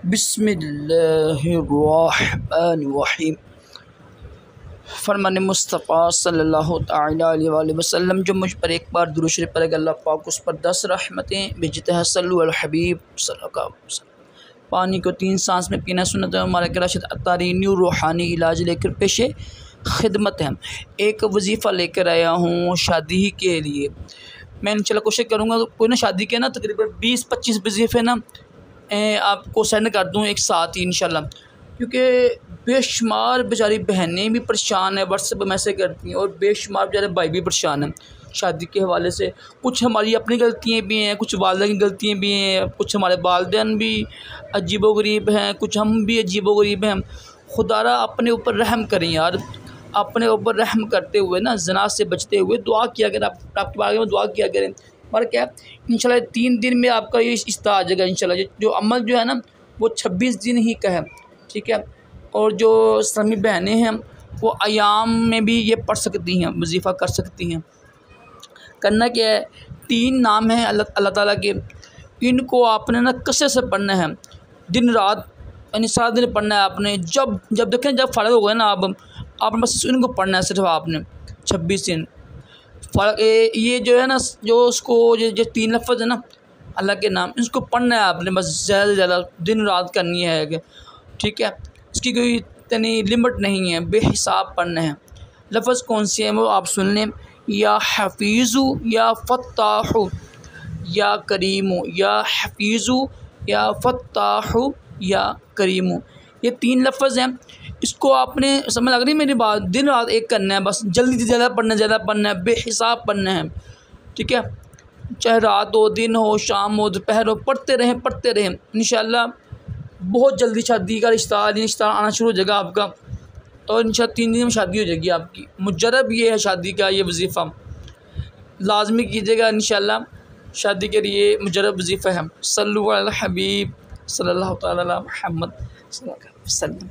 बिस्मिल्लाहिर्रहमानिर्रहीम। फरमान मुस्तफ़ा सल्लल्लाहु तआला अलैहि वसल्लम जो मुझ पर एक बार दुरूद शरीफ पढ़ेगा अल्लाह पाक उस पर 10 रहमतें भेजते हैं। सल्लु अल हबीब सल्लल्लाहु अलैहि वसल्लम। पानी को 3 सांस में पीना सुन्नत है। हमारे राशिद अत्तारी न्यू रूहानी इलाज लेकर पेशे खिदमत है। एक वजीफ़ा लेकर आया हूँ शादी के लिए। मैं इंशाल्लाह कोशिश करूँगा कोई ना शादी के ना तकरीबन 20-25 वजीफ़े ना आपको सेंड कर दूँ एक साथ ही इंशाल्लाह, क्योंकि बेशुमार बेचारी बहनें भी परेशान हैं, व्हाट्सएप पर मैसेज करती हैं, और बेशुमार बेचारे भाई भी परेशान हैं शादी के हवाले से। कुछ हमारी अपनी गलतियाँ भी हैं, कुछ वालिदैन की गलतियाँ भी हैं, कुछ हमारे वालिदैन भी अजीबोगरीब हैं, कुछ हम भी अजीबोगरीब हैं। खुदारा अपने ऊपर रहम करें यार, अपने ऊपर रहम करते हुए ना ज़ना से बचते हुए दुआ किया करें, आपके बारे में दुआ किया करें। और क्या इंशाल्लाह 3 दिन में आपका ये इस्ता आ जाएगा इंशाल्लाह। जो अमल जो है ना वो 26 दिन ही का है, ठीक है। और जो इस्लामी बहनें हैं वो अयाम में भी ये पढ़ सकती हैं, वजीफ़ा कर सकती हैं। करना क्या है, 3 नाम हैं अल्लाह ताला के, इनको आपने ना कसरत से पढ़ना है, दिन रात यानी सारा दिन पढ़ना है आपने। जब देखें जब फ़ारिग हो गए ना आप बस इनको पढ़ना है सिर्फ आपने 26 दिन। ये जो है ना जो उसको जो 3 लफ्ज़ है ना अल्लाह के नाम, इसको पढ़ना है आपने बस ज़्यादा से ज़्यादा दिन रात करनी है, ठीक है। इसकी कोई इतनी लिमिट नहीं है, बेहिसाब पढ़ना है। लफ्ज़ कौन से हैं वो आप सुन लें, या हफीज़ु या फ़त्ताहु या करीमु, या हफीज़ु या फ़त्ताहु या करीमु, ये 3 लफ्ज़ हैं। इसको आपने समझ लग रही मेरी बात, दिन रात एक करना है बस, जल्दी से ज़्यादा पढ़ना है, बेहिसाब पढ़ना है, ठीक है। चाहे रात हो, दिन हो, शाम हो, दोपहर हो, पढ़ते रहें इंशाल्लाह। बहुत जल्दी शादी का रिश्ता आना शुरू हो जाएगा आपका, और इंशाल्लाह 3 दिन में शादी हो जाएगी आपकी। मुजरब ये है शादी का ये वजीफ़ा, लाजमी कीजिएगा इंशाल्लाह। शादी के लिए मुजरब वजीफ़ा है। सल्लु अल हबीब सल्लल्लाहु तआला अलैहि मुहम्मद सल्लल्लाहु अलैहि वसल्लम।